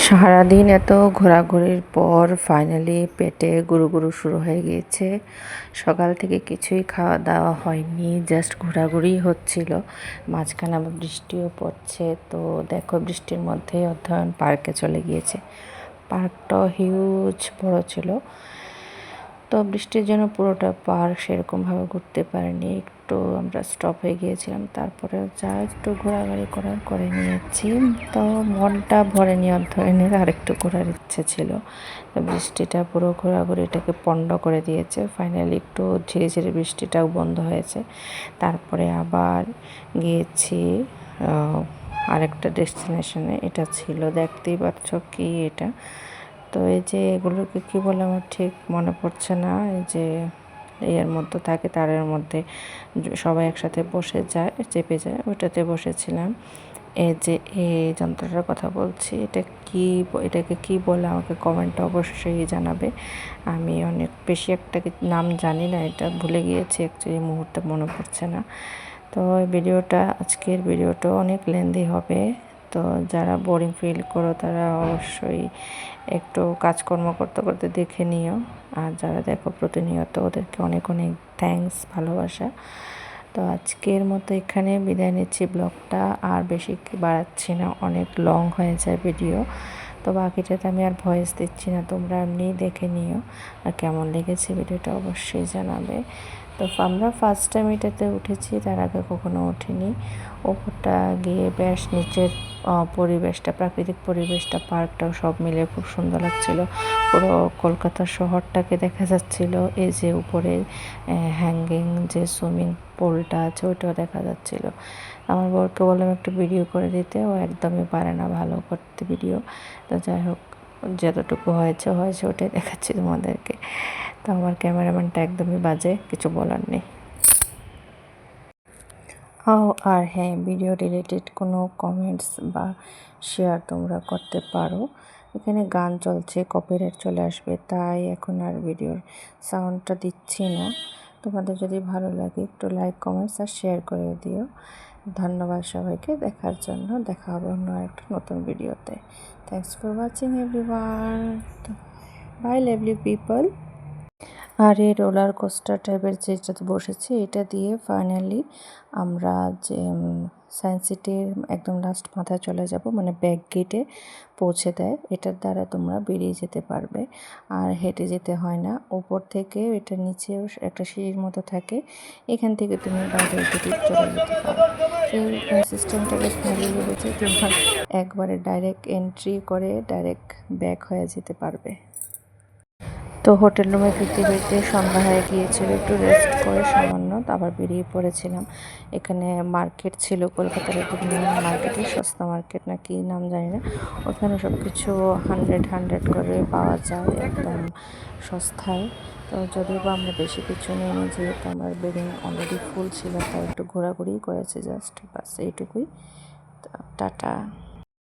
সারাদিন এত ঘোরাঘুরির পর ফাইনালি পেটে গুরুগুরু শুরু হয়ে গিয়েছে। সকাল থেকে কিছুই খাওয়া দাওয়া হয়নি, জাস্ট ঘোরাঘুরি হচ্ছিল। মাঝখানে আবার বৃষ্টিও পড়ছে, তো দেখো বৃষ্টির মধ্যে অধ্যয়ন পার্কে চলে গিয়েছে। পার্কটাও হিউজ বড় ছিল, তো বৃষ্টির জন্য পুরোটা পার্ক সেরকমভাবে ঘুরতে পারিনি, একটু আমরা স্টপ হয়ে গিয়েছিলাম। তারপরে যা একটু ঘোরাঘুরি করে নিয়েছি, তো মনটা ভরেনি অধ্যয়নের, আরেকটু ঘোরার ইচ্ছে ছিল। বৃষ্টিটা পুরো ঘোরাঘুরিটাকে পণ্ড করে দিয়েছে। ফাইনালি একটু ঝিরে ঝিরে বৃষ্টিটাও বন্ধ হয়েছে। তারপরে আবার গিয়েছি আরেকটা ডেস্টিনেশনে। এটা ছিল, দেখতেই পাচ্ছ কি এটা। তো এই যে এগুলোকে কী বলে আমার ঠিক মনে পড়ছে না। এই যে এর মধ্যে থাকে, তারের মধ্যে সবাই একসাথে বসে যায়, চেপে যায়, ওইটাতে বসেছিলাম। এই যে এই যন্ত্রটার কথা বলছি, এটাকে কি বলে আমাকে কমেন্টে অবশ্যই জানাবে। আমি অনেক বেশি একটা নাম জানি না, এটা ভুলে গিয়েছি অ্যাকচুয়ালি, মুহূর্তে মনে পড়ছে না। তো আজকের ভিডিওটাও অনেক লেন্দি হবে। তো যারা বোরিং ফিল করো তারা অবশ্যই একটু কাজকর্ম করতে করতে দেখে নিও। আর যারা দেখো প্রতিনিয়ত, ওদেরকে অনেক অনেক থ্যাঙ্কস, ভালোবাসা। তো আজকের মতো এখানে বিদায় নিচ্ছি ব্লগটা, আর বেশি বাড়াচ্ছি না, অনেক লং হয়ে যায় ভিডিও। তো বাকিটাতে আমি আর ভয়েস দিচ্ছি না, তোমরা এমনিই দেখে নিও। আর কেমন লেগেছে ভিডিওটা অবশ্যই জানাবে। তো আমরা ফার্স্ট টাইম এটাতে উঠেছি, তার আগে কখনো উঠিনি। ওপরটা গিয়ে বেশ নিচের পরিবেশটা, প্রাকৃতিক পরিবেশটা, পার্কটাও সব মিলে খুব সুন্দর লাগছিল। পুরো কলকাতা শহরটাকে দেখা যাচ্ছিল। এই যে উপরে হ্যাঙ্গিং যে সুইমিং পুলটা আছে, ওইটাও দেখা যাচ্ছিল। আমার বরকে বললাম একটু ভিডিও করে দিতে, ও একদমই পারে না ভালো করতে ভিডিও। তো যাই হোক, যতটুকু হয়েছে ওটাই দেখাচ্ছি তোমাদেরকে। তো আমার ক্যামেরাম্যানটা একদমই বাজে, কিছু বলার নেই। আর হ্যাঁ, ভিডিও রিলেটেড কোনো কমেন্টস বা শেয়ার তোমরা করতে পারো। এখানে গান চলছে, কপিরাইট চলে আসবে, তাই এখন আর ভিডিওর সাউন্ডটা দিচ্ছি না। তোমাদের যদি ভালো লাগে একটু লাইক, কমেন্টস আর শেয়ার করে দিও। ধন্যবাদ সবাইকে দেখার জন্য। দেখা হবে অন্য একটা নতুন ভিডিওতে। Thanks for watching everyone. Bye lovely people. আর এই রোলার কোস্টার টাইপের যেটাতে বসেছি, এটা দিয়ে ফাইনালি আমরা যে সায়েন্স সিটির একদম লাস্ট মাথায় চলে যাব, মানে ব্যাক গেটে পৌঁছে দেয়। এটার দ্বারা তোমরা বেরিয়ে যেতে পারবে, আর হেঁটে যেতে হয় না। ওপর থেকে এটা নিচেও একটা সিঁড়ির মতো থাকে, এখান থেকে তুমি বাইরের দিকে চলে যেতে পারো। এই সিস্টেমটা বেশ ভালো লেগেছে, তোমরা একবারে ডাইরেক্ট এন্ট্রি করে ডাইরেক্ট ব্যাক হয়ে যেতে পারবে। তো হোটেল রুমে ফিরতে ফিরতে সন্ধ্যা হয়ে গিয়েছিল, একটু রেস্ট করে সামান্য আবার বেরিয়ে পড়েছিলাম। এখানে মার্কেট ছিল, কলকাতার একটি মার্কেটের সস্তা মার্কেট না কি নাম জানি না, ওখানে সব কিছু 100 করে পাওয়া যায় একদম সস্তায়। তো যদিও বা আমরা বেশি কিছু নিইনি, যেহেতু আমার বেডিং অলরেডি ফুল ছিল, তাই একটু ঘোরাঘুরি করেছে জাস্ট, বাস এইটুকুই। টাটা।